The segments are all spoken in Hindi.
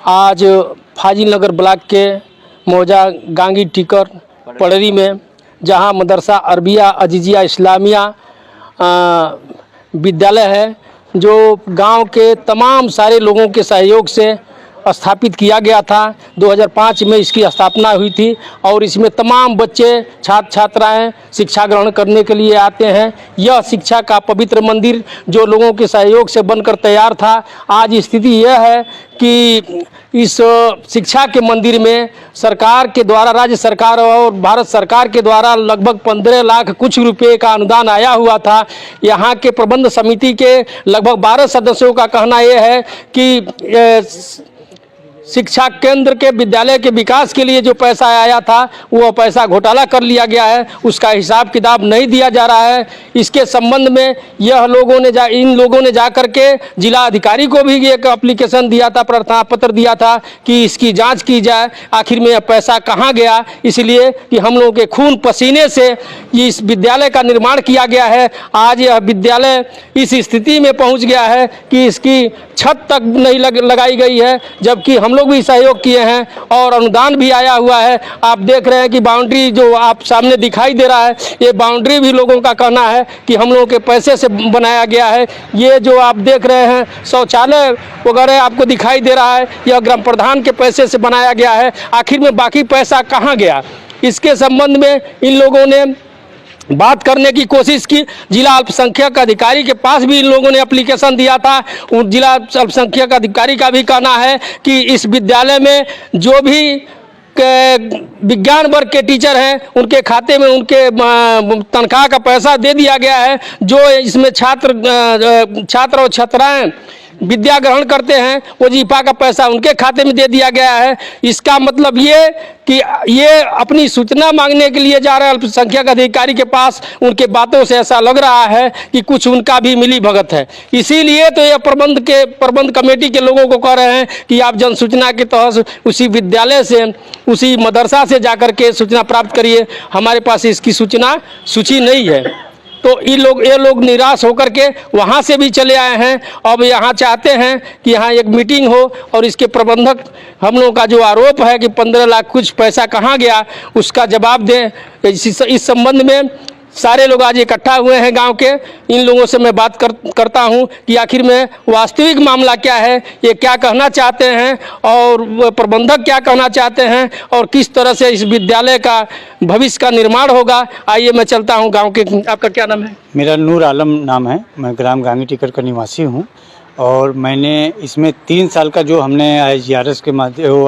आज फाजिल नगर ब्लॉक के मौजा गांगी टिकर पड़री में, जहां मदरसा अरबिया अजीजिया इस्लामिया विद्यालय है, जो गांव के तमाम सारे लोगों के सहयोग से स्थापित किया गया था। 2005 में इसकी स्थापना हुई थी और इसमें तमाम बच्चे छात्र छात्राएं शिक्षा ग्रहण करने के लिए आते हैं। यह शिक्षा का पवित्र मंदिर जो लोगों के सहयोग से बनकर तैयार था, आज स्थिति यह है कि इस शिक्षा के मंदिर में सरकार के द्वारा, राज्य सरकार और भारत सरकार के द्वारा लगभग 15 लाख कुछ रुपए का अनुदान आया हुआ था। यहाँ के प्रबंध समिति के लगभग 12 सदस्यों का कहना यह है कि शिक्षा केंद्र के विद्यालय के विकास के लिए जो पैसा आया था वो पैसा घोटाला कर लिया गया है, उसका हिसाब किताब नहीं दिया जा रहा है। इसके संबंध में इन लोगों ने जा कर के जिला अधिकारी को भी एक एप्लीकेशन दिया था, प्रार्थना पत्र दिया था कि इसकी जांच की जाए, आखिर में यह पैसा कहाँ गया। इसलिए कि हम लोगों के खून पसीने से इस विद्यालय का निर्माण किया गया है। आज यह विद्यालय इस स्थिति में पहुँच गया है कि इसकी छत तक नहीं लगाई गई है, जबकि हम लोग भी सहयोग किए हैं और अनुदान भी आया हुआ है। आप देख रहे हैं कि बाउंड्री जो आप सामने दिखाई दे रहा है, ये बाउंड्री भी लोगों का कहना है कि हम लोगों के पैसे से बनाया गया है। ये जो आप देख रहे हैं शौचालय वगैरह आपको दिखाई दे रहा है, यह ग्राम प्रधान के पैसे से बनाया गया है। आखिर में बाकी पैसा कहाँ गया, इसके संबंध में इन लोगों ने बात करने की कोशिश की। जिला अल्पसंख्यक अधिकारी के पास भी इन लोगों ने एप्लीकेशन दिया था। उन जिला अल्पसंख्यक अधिकारी का भी कहना है कि इस विद्यालय में जो भी विज्ञान वर्ग के टीचर हैं उनके खाते में उनके तनख्वाह का पैसा दे दिया गया है। जो इसमें छात्र और छात्राएं विद्या ग्रहण करते हैं वजीफा का पैसा उनके खाते में दे दिया गया है। इसका मतलब ये कि ये अपनी सूचना मांगने के लिए जा रहे हैं अल्पसंख्यक अधिकारी के पास। उनके बातों से ऐसा लग रहा है कि कुछ उनका भी मिली भगत है। इसीलिए तो ये प्रबंध कमेटी के लोगों को कह रहे हैं कि आप जन सूचना के तहत उसी विद्यालय से, उसी मदरसा से जाकर के सूचना प्राप्त करिए। हमारे पास इसकी सूची नहीं है। तो ये लोग निराश होकर के वहाँ से भी चले आए हैं। अब यहाँ चाहते हैं कि यहाँ एक मीटिंग हो और इसके प्रबंधक हम लोगों का जो आरोप है कि 15 लाख कुछ पैसा कहाँ गया, उसका जवाब दें। इस संबंध में सारे लोग आज इकट्ठा हुए हैं गांव के। इन लोगों से मैं बात करता हूं कि आखिर में वास्तविक मामला क्या है, ये क्या कहना चाहते हैं और प्रबंधक क्या कहना चाहते हैं और किस तरह से इस विद्यालय का भविष्य का निर्माण होगा। आइए मैं चलता हूं गांव के। आपका क्या नाम है? मेरा नूर आलम नाम है। मैं ग्राम गांगी टिकर का निवासी हूं और मैंने इसमें 3 साल का जो हमने IGRS के माध्यम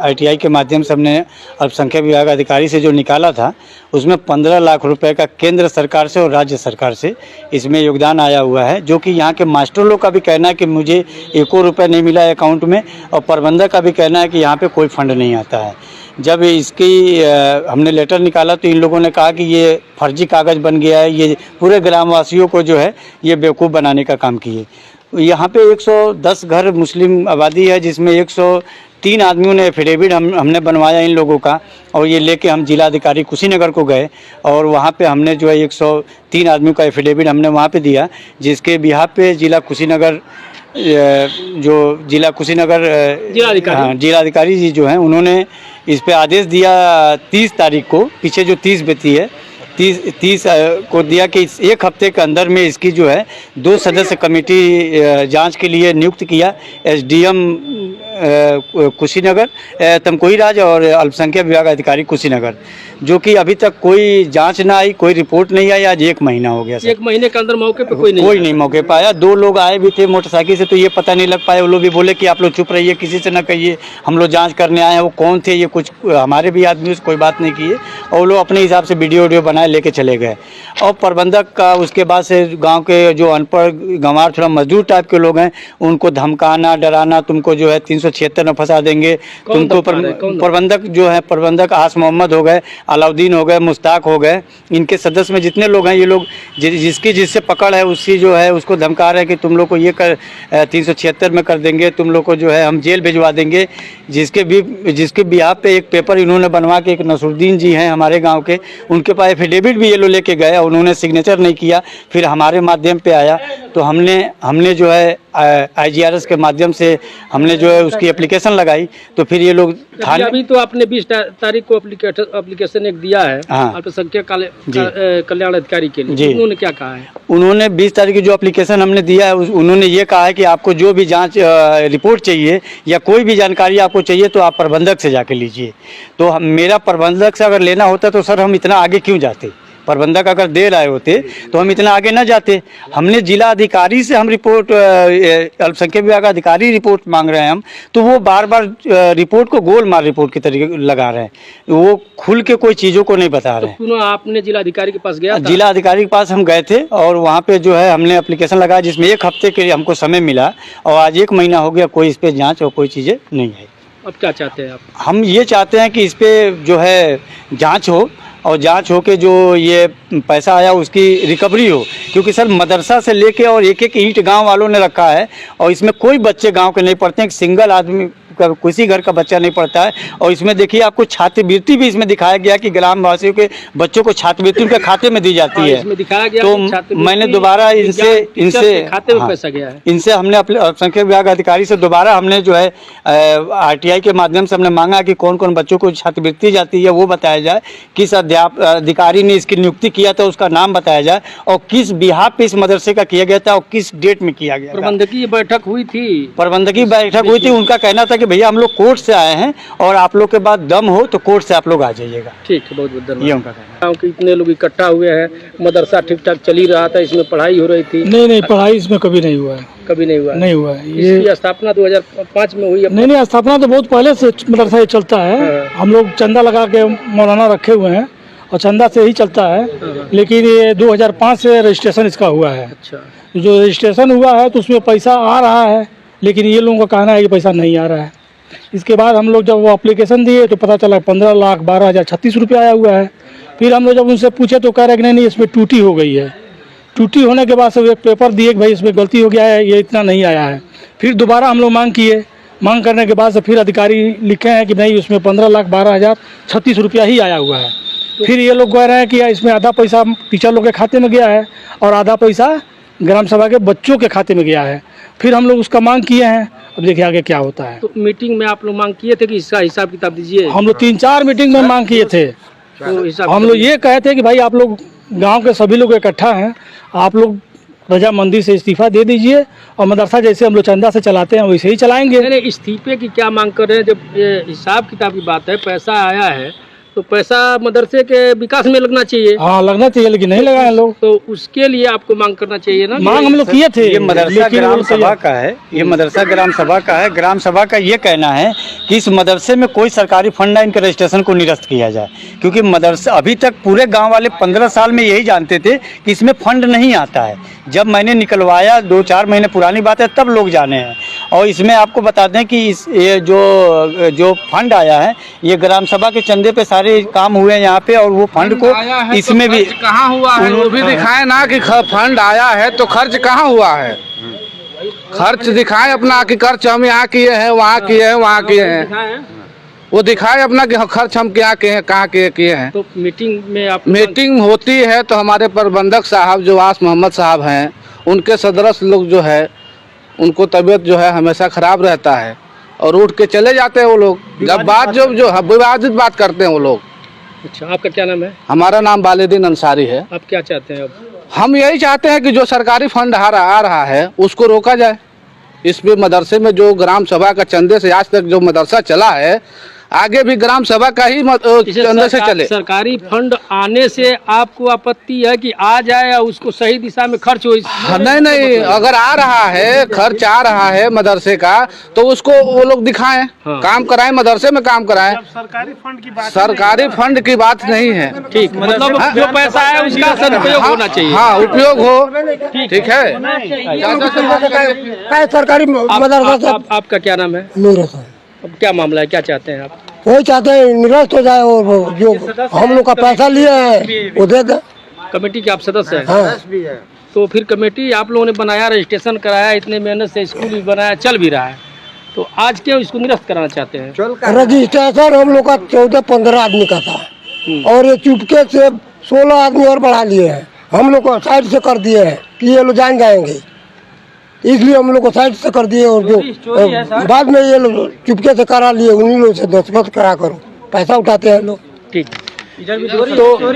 ITI के माध्यम से हमने अल्पसंख्यक विभाग अधिकारी से जो निकाला था, उसमें 15 लाख रुपए का केंद्र सरकार से और राज्य सरकार से इसमें योगदान आया हुआ है। जो कि यहाँ के मास्टर लोग का भी कहना है कि मुझे 1 रुपया नहीं मिला अकाउंट में, और प्रबंधक का भी कहना है कि यहाँ पे कोई फंड नहीं आता है। जब इसकी हमने लेटर निकाला तो इन लोगों ने कहा कि ये फर्जी कागज़ बन गया है, ये पूरे ग्रामवासियों को जो है ये बेवकूफ़ बनाने का काम किए। यहाँ पे 110 घर मुस्लिम आबादी है, जिसमें 103 आदमियों ने एफिडेविट हमने बनवाया इन लोगों का, और ये लेके हम जिलाधिकारी कुशीनगर को गए और वहाँ पे हमने जो है 103 आदमियों का एफिडेविट हमने वहाँ पे दिया, जिसके बिहाफ पे जिला कुशीनगर जिलाधिकारी जी जो हैं उन्होंने इस पे आदेश दिया 30 तारीख को, पीछे जो 30 बीती है 30 को दिया कि इस 1 हफ्ते के अंदर में इसकी जो है 2 सदस्य कमेटी जांच के लिए नियुक्त किया। SDM कुशीनगर तमकोई राज और अल्पसंख्यक विभाग अधिकारी कुशीनगर, जो कि अभी तक कोई जांच ना आई, कोई रिपोर्ट नहीं आई। आज 1 महीना हो गया। 1 महीने के अंदर मौके पे कोई नहीं मौके पे आया। 2 लोग आए भी थे मोटरसाइकिल से, तो ये पता नहीं लग पाया। वो लोग भी बोले कि आप लोग चुप रहिए, किसी से ना कहिए, हम लोग जांच करने आए हैं। वो कौन थे ये कुछ हमारे भी आदमी से कोई बात नहीं किए, और वो लोग अपने हिसाब से वीडियो बनाए लेके चले गए। और प्रबंधक का उसके बाद से गाँव के जो अनपढ़ गंवार थोड़ा मजदूर टाइप के लोग हैं उनको धमकाना, डराना, तुमको जो है 376 में फंसा देंगे तुमको। प्रबंधक जो है, प्रबंधक आस मोहम्मद हो गए, अलाउद्दीन हो गए, मुश्ताक हो गए, इनके सदस्य में जितने लोग हैं ये लोग जिससे पकड़ है उसकी जो है उसको धमका रहे हैं कि तुम लोग को ये 376 में कर देंगे, तुम लोग को जो है हम जेल भिजवा देंगे। जिसके बिहाफ पे एक पेपर इन्होंने बनवा के, एक नसरुद्दीन जी हैं हमारे गाँव के, उनके पास एफिडेविट भी ये लोग लेके गए, उन्होंने सिग्नेचर नहीं किया। फिर हमारे माध्यम पे आया तो हमने जो है IGRS के माध्यम से हमने जो है उसकी एप्लीकेशन लगाई, तो फिर ये लोग थाने। अभी तो आपने 20 तारीख को एप्लीकेशन एक दिया है हाँ। अल्पसंख्यक कल्याण अधिकारी के लिए, जी। उन्होंने क्या कहा है? उन्होंने 20 तारीख की जो एप्लीकेशन हमने दिया है उन्होंने ये कहा है कि आपको जो भी जांच रिपोर्ट चाहिए या कोई भी जानकारी आपको चाहिए तो आप प्रबंधक से जाके लीजिए। तो मेरा प्रबंधक से अगर लेना होता तो सर हम इतना आगे क्यों जाते? प्रबंधक अगर दे रहे होते तो हम इतना आगे न जाते। हमने जिला अधिकारी से हम रिपोर्ट, अल्पसंख्यक विभाग अधिकारी रिपोर्ट मांग रहे हैं हम, तो वो बार बार रिपोर्ट को गोल मार रिपोर्ट की तरीके लगा रहे हैं, वो खुल के कोई चीज़ों को नहीं बता रहे हैं। तो आपने जिला अधिकारी के पास गया था? जिला अधिकारी के पास हम गए थे और वहाँ पे जो है हमने एप्लीकेशन लगाया, जिसमें 1 हफ्ते के लिए हमको समय मिला और आज 1 महीना हो गया, कोई इस पर जाँच और कोई चीज़ें नहीं है। अब क्या चाहते हैं आप? हम ये चाहते हैं कि इस पर जो है जाँच हो और जांच हो के जो ये पैसा आया उसकी रिकवरी हो, क्योंकि सर मदरसा से लेके और एक एक ईंट गांव वालों ने रखा है और इसमें कोई बच्चे गांव के नहीं पढ़ते हैं, एक सिंगल आदमी का किसी घर का बच्चा नहीं पढ़ता है। और इसमें देखिए आपको छात्रवृत्ति भी इसमें दिखाया गया कि ग्रामवासियों के बच्चों को छात्रवृत्ति उनके खाते में दी जाती है। इसमें दिखाया गया तो मैंने दोबारा इनसे खाते में पैसा गया है। इनसे हमने अपने अल्पसंख्यक विभाग अधिकारी से दोबारा हमने जो है RTI के माध्यम से हमने मांगा कि कौन कौन बच्चों को छात्रवृत्ति जाती है वो बताया जाए, किस अधिकारी ने इसकी नियुक्ति किया था उसका नाम बताया जाए और किस बिहाफ पे इस मदरसे का किया गया था और किस डेट में किया गया। प्रबंधकीय बैठक हुई थी? प्रबंधकीय बैठक हुई थी। उनका कहना था कि भैया हम लोग कोर्ट से आए हैं और आप लोग के बाद दम हो तो कोर्ट से आप लोग आ जाइएगा। ठीक है, बहुत बहुत धन्यवाद। ये उनका कहना। गाँव के इतने लोग इकट्ठा हुए हैं, मदरसा ठीक ठाक चल ही रहा था, इसमें पढ़ाई हो रही थी? नहीं, पढ़ाई इसमें कभी नहीं हुआ है। कभी नहीं हुआ? नहीं हुआ है। इसकी स्थापना 2005 में हुई है? नहीं, स्थापना तो बहुत पहले से मदरसा ये चलता है। हम लोग चंदा लगा के मौलाना रखे हुए हैं और चंदा से ही चलता है, लेकिन ये 2005 से रजिस्ट्रेशन इसका हुआ है। अच्छा। जो रजिस्ट्रेशन हुआ है तो उसमें पैसा आ रहा है, लेकिन ये लोगों का कहना है कि पैसा नहीं आ रहा है। इसके बाद हम लोग जब वो एप्लीकेशन दिए तो पता चला 15,12,036 रुपये आया हुआ है। फिर हम लोग जब उनसे पूछे तो कह रहे कि नहीं इसमें टूटी हो गई है। टूटी होने के बाद से एक पेपर दिए कि भाई इसमें गलती हो गया है, ये इतना नहीं आया है। फिर दोबारा हम लोग मांग किए, मांग करने के बाद से फिर अधिकारी लिखे हैं कि नहीं उसमें 15,12,036 रुपया ही आया हुआ है। फिर ये लोग कह रहे हैं कि इसमें आधा पैसा टीचर लोग के खाते में गया है और आधा पैसा ग्राम सभा के बच्चों के खाते में गया है। फिर हम लोग उसका मांग किए हैं, अब देखिए आगे क्या होता है। तो मीटिंग में आप लोग मांग किए थे कि इसका हिसाब किताब दीजिए? हम लोग 3-4 मीटिंग में मांग किए थे। तो हम लोग ये कहे थे कि भाई आप लोग गांव के सभी लोग इकट्ठा हैं, आप लोग रजामंदी से इस्तीफा दे दीजिए और मदरसा जैसे हम लोग चंदा से चलाते हैं वैसे ही चलाएंगे। नहीं, इस्तीफे की क्या मांग कर रहे हैं? जब ये हिसाब किताब की बात है, पैसा आया है तो पैसा मदरसे के विकास में लगना चाहिए। हाँ, लगना चाहिए, लेकिन नहीं लगाए लोग। तो उसके लिए आपको मांग करना चाहिए ना? मांग हम लोग किए थे। ये मदरसा ग्राम सभा का है, ये मदरसा ग्राम सभा का है। ग्राम सभा का ये कहना है कि इस मदरसे में कोई सरकारी फंड ना इनके रजिस्ट्रेशन को निरस्त किया जाए, क्योंकि मदरसा अभी तक पूरे गांव वाले 15 साल में यही जानते थे कि इसमें फंड नहीं आता है। जब मैंने निकलवाया 2-4 महीने पुरानी बात है, तब लोग जाने हैं। और इसमें आपको बता दें कि ये जो फंड आया है ये ग्राम सभा के चंदे पे सारे काम हुए हैं यहाँ पे, और वो फंड को इसमें भी कहाँ हुआ है वो भी दिखाए ना कि फंड आया है तो खर्च कहाँ हुआ है। खर्च दिखाए अपना कि खर्च हम यहाँ किए हैं, वहाँ किए हैं, वहाँ किए हैं, वो दिखाए अपना कि खर्च हम क्या किए हैं, कहाँ किए हैं। तो मीटिंग में आप मीटिंग होती है तो हमारे प्रबंधक साहब जो वास मोहम्मद साहब हैं, उनके सदस्य लोग जो है उनको तबीयत जो है हमेशा ख़राब रहता है और उठ के चले जाते हैं वो लोग। जब बात जो विवादित बात करते हैं वो लोग। अच्छा, आपका क्या नाम है? हमारा नाम बालिदीन अंसारी है। आप क्या चाहते हैं अब? हम यही चाहते हैं कि जो सरकारी फंड आ रहा है उसको रोका जाए। इसमें मदरसे में जो ग्राम सभा का चंदे से आज तक जो मदरसा चला है, आगे भी ग्राम सभा का ही चंदे से चले। सरकारी फंड आने से आपको आपत्ति है कि आ जाए और उसको सही दिशा में खर्च हो? नहीं, अगर आ रहा है, खर्च आ रहा है मदरसे का तो उसको वो लोग दिखाएं। हाँ। काम कराएं, मदरसे में काम कराएं। सरकारी फंड की बात नहीं है। ठीक, मतलब जो पैसा है उसका सदुपयोग होना चाहिए। हाँ, उपयोग हो। ठीक है। सरकारी मदरसा। आपका क्या नाम है? अब क्या मामला है, क्या चाहते हैं आप? वही चाहते हैं निरस्त हो जाए और जो हम लोग का पैसा लिए हैं वो दे दे। कमेटी के आप सदस्य हैं? हाँ। तो फिर कमेटी आप लोगों ने बनाया, रजिस्ट्रेशन कराया, इतने मेहनत से स्कूल भी बनाया, चल भी रहा है, तो आज क्यों इसको निरस्त कराना चाहते हैं? रजिस्ट्रेशन हम लोग का 14-15 आदमी का था और ये चुपके से 16 आदमी और बढ़ा लिए हैं। हम लोग को साइड से कर दिए हैं कि ये लोग जाएंगे। इसलिए हम लोग को साइड से कर दिए। और जो बाद में ये लोग चुपके से करा लिए, उन्हीं लोग से दस्तखत करा करो, पैसा उठाते हैं लोग। ठीक। तो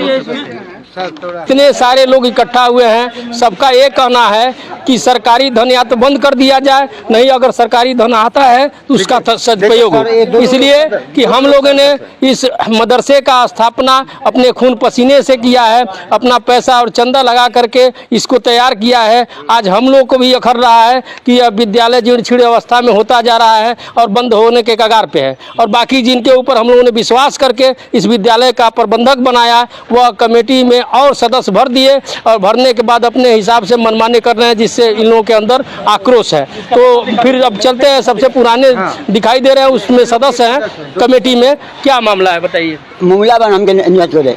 इतने सारे लोग इकट्ठा हुए हैं, सबका ये कहना है कि सरकारी धन या तो बंद कर दिया जाए, नहीं अगर सरकारी धन आता है तो उसका सदुपयोग हो। इसलिए कि हम लोगों ने इस मदरसे का स्थापना अपने खून पसीने से किया है, अपना पैसा और चंदा लगा करके इसको तैयार किया है। आज हम लोग को भी अखर रहा है कि यह विद्यालय जीर्ण शीर्ण अवस्था में होता जा रहा है और बंद होने के कगार पे है। और बाकी जिनके ऊपर हम लोगों ने विश्वास करके इस विद्यालय का प्रबंधक बनाया, वह कमेटी में और सदस्य भर दिए और भरने के बाद अपने हिसाब से मनमाने कर रहे हैं, जिससे इन लोगों के अंदर आक्रोश है। तो फिर अब चलते हैं, सबसे पुराने दिखाई दे रहे हैं उसमें सदस्य हैं कमेटी में। क्या मामला है बताइए? मुमला बन हमके नियत करे,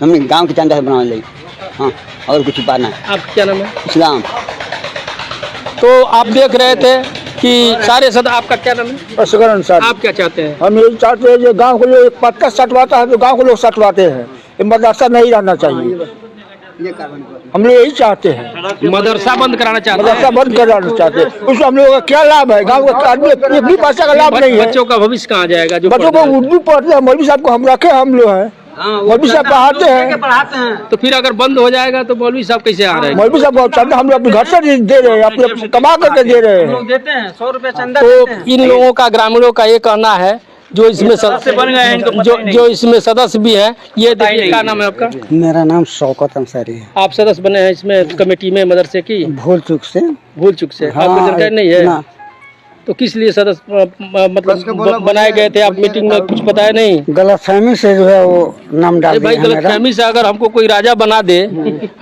हमने गांव के चंदा से बना ले। हाँ, और कुछ बात नहीं। आपका क्या नाम है? इस्लाम। तो आप देख रहे थे कि सारे सदस्य, आपका क्या नाम है? असगर अनुसार आप क्या चाहते हैं? हम यही चाहते हैं, जो गांव को लोग पत्ता सटवाता है तो गांव को लोग सटवाते हैं, ये मदरसा नहीं रहना चाहिए। हम लोग यही चाहते हैं, मदरसा बंद कराना चाहते हैं। मदरसा बंद कराना चाहते हैं। उसमें हम लोगों का क्या लाभ है? गांव का आदमी एक भी पैसा का लाभ नहीं है। बच्चों का भविष्य कहाँ जाएगा? जो बच्चों को उर्दू पढ़ते हैं, मौलवी साहब को हम रखे, हम लोग हैं, मौलवी साहब पढ़ाते हैं। तो फिर अगर बंद हो जाएगा तो मौलवी साहब कैसे आ रहे हैं? मौलवी साहब चंदा हम लोग अपने घर से दे रहे हैं, अपने कमा करके दे रहे हैं। देते हैं 100 रुपए चंदा। तो इन लोगों का, ग्रामीणों का ये कहना है, जो इसमें सदस्य बन गए हैं, जो इसमें सदस्य भी हैं, ये देखिए। क्या नाम है आपका? मेरा नाम शौकत अंसारी है। आप सदस्य बने हैं इसमें कमेटी में मदरसे की? भूल चूक से। भूल चूक से? हाँ, आपको जानकारी नहीं है? ना। तो किस लिए सदस्य मतलब बनाए गए थे? आप मीटिंग में कुछ बताया नहीं? गलतफहमी से जो है वो नाम डाल भाई, दिया मेरा। गलतफहमी से अगर हमको कोई राजा बना दे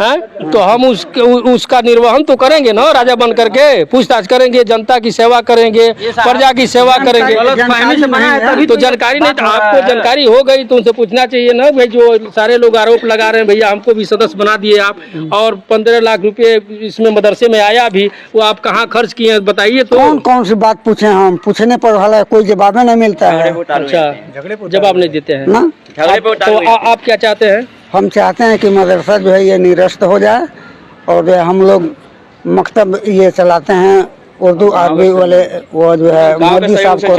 हैं, तो हम उसका निर्वहन तो करेंगे ना, राजा बन करके पूछताछ करेंगे, जनता की सेवा करेंगे, प्रजा की सेवा करेंगे। तो जानकारी नहीं, तो आपको जानकारी हो गई तो उनसे पूछना चाहिए ना भाई। जो सारे लोग आरोप लगा रहे हैं, भैया हमको भी सदस्य बना दिए आप, और 15 लाख रुपए इसमें मदरसे में आया भी, वो आप कहाँ खर्च किए हैं बताइए। तो कौन कौन सी बात पूछे? हम पूछने पर हाल कोई जवाब नहीं मिलता है। अच्छा, जवाब नहीं देते हैं ना। तो आप क्या चाहते हैं? हम चाहते हैं कि मदरसा जो है ये निरस्त हो जाए, और जो है हम लोग मकतब ये चलाते हैं उर्दू अरबी वाले, वो जो है मौलवी साहब को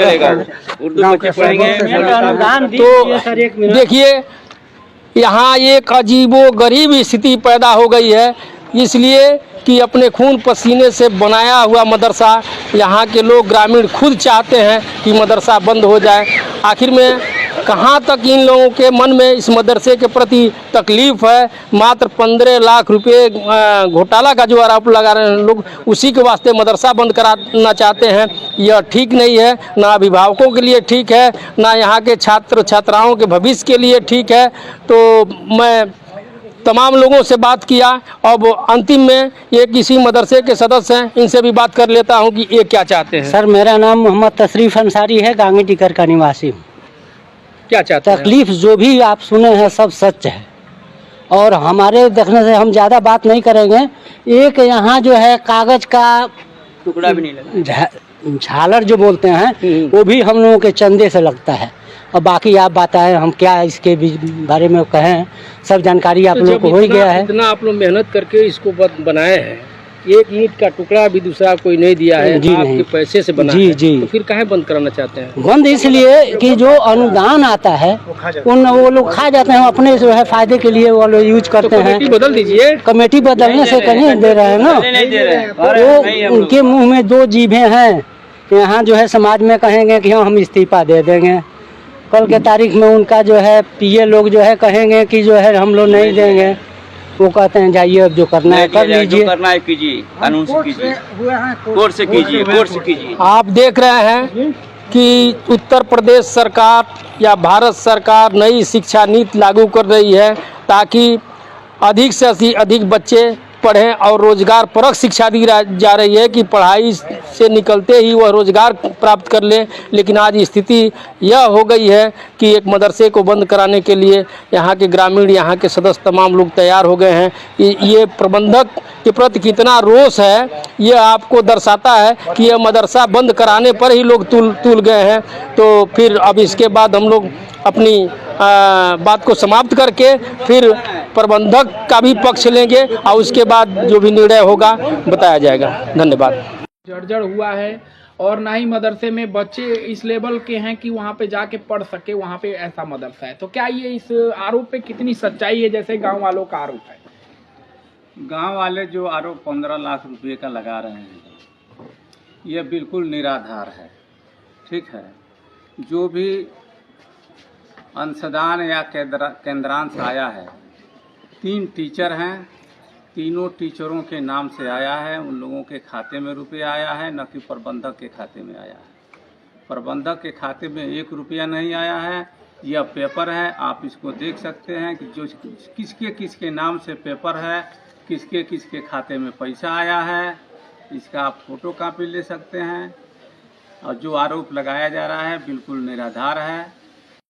गाँव के तो देखिए, यहाँ एक अजीबो गरीब स्थिति पैदा हो गई है, इसलिए कि अपने खून पसीने से बनाया हुआ मदरसा, यहाँ के लोग ग्रामीण खुद चाहते हैं कि मदरसा बंद हो जाए। आखिर में कहाँ तक इन लोगों के मन में इस मदरसे के प्रति तकलीफ है? मात्र 15 लाख रुपए घोटाला का जो आरोप लगा रहे हैं लोग, उसी के वास्ते मदरसा बंद कराना चाहते हैं। यह ठीक नहीं है, ना अभिभावकों के लिए ठीक है, ना यहाँ के छात्र छात्राओं के भविष्य के लिए ठीक है। तो मैं तमाम लोगों से बात किया, अब अंतिम में ये किसी मदरसे के सदस्य हैं, इनसे भी बात कर लेता हूँ कि ये क्या चाहते हैं। सर, मेरा नाम मोहम्मद तशरीफ अंसारी है, गांगी टिकर का निवासी हूँ। क्या चाहते हैं? तकलीफ जो भी आप सुने हैं सब सच है, और हमारे देखने से हम ज़्यादा बात नहीं करेंगे। एक यहाँ जो है कागज का टुकड़ा भी नहीं लगा, झालर जो बोलते हैं, वो भी हम लोगों के चंदे से लगता है। और बाकी आप बताएं, हम क्या इसके बारे में कहें, सब जानकारी आप लोगों को हो ही गया है। इतना आप लोग मेहनत करके इसको बनाए हैं, एक ईंट का टुकड़ा भी दूसरा कोई नहीं दिया है, जी आपके नहीं। पैसे से बना जी है। जी। तो फिर काहे बंद कराना चाहते हैं? बंद इसलिए कि जो अनुदान आता है वो लोग खा जाते हैं, अपने जो है फायदे के लिए वो लोग यूज करते हैं। कमेटी बदल दीजिए। कमेटी बदलने से कहीं दे रहे हैं ना, वो उनके मुंह में दो जीभें हैं। यहाँ जो है समाज में कहेंगे कि हाँ हम इस्तीफा दे देंगे, कल के तारीख में उनका जो है पीए लोग जो है कहेंगे कि जो है हम लोग नहीं देंगे। वो कहते हैं जाइए अब जो करना है कर लीजिए, जो करना है कीजिए, कानून से कीजिए, कोर्ट से कीजिए, कोर्ट से कीजिए। आप देख रहे हैं कि उत्तर प्रदेश सरकार या भारत सरकार नई शिक्षा नीति लागू कर रही है ताकि अधिक से अधिक बच्चे पढ़ें और रोजगार परक शिक्षा दी जा रही है कि पढ़ाई से निकलते ही वह रोजगार प्राप्त कर लें। लेकिन आज स्थिति यह हो गई है कि एक मदरसे को बंद कराने के लिए यहाँ के ग्रामीण, यहाँ के सदस्य तमाम लोग तैयार हो गए हैं। ये प्रबंधक के प्रति कितना रोष है, ये आपको दर्शाता है कि यह मदरसा बंद कराने पर ही लोग तुल गए हैं। तो फिर अब इसके बाद हम लोग अपनी बात को समाप्त करके फिर प्रबंधक का भी पक्ष लेंगे और उसके बाद जो भी निर्णय होगा बताया जाएगा। धन्यवाद। जर्जर हुआ है और ना ही मदरसे में बच्चे इस लेवल के हैं कि वहाँ पे जाके पढ़ सके, वहाँ पे ऐसा मदरसा है। तो क्या ये इस आरोप पे कितनी सच्चाई है, जैसे गांव वालों का आरोप है? गांव वाले जो आरोप 15 लाख रुपए का लगा रहे हैं, यह बिल्कुल निराधार है। ठीक है, जो भी अंशदान या केंद्रांश आया है, 3 टीचर हैं, तीनों टीचरों के नाम से आया है। उन लोगों के खाते में रुपया आया है, न कि प्रबंधक के खाते में आया है। प्रबंधक के खाते में 1 रुपया नहीं आया है। यह पेपर है, आप इसको देख सकते हैं कि जो किसके नाम से पेपर है, किसके खाते में पैसा आया है, इसका आप फोटो कॉपी ले सकते हैं। और जो आरोप लगाया जा रहा है बिल्कुल निराधार है।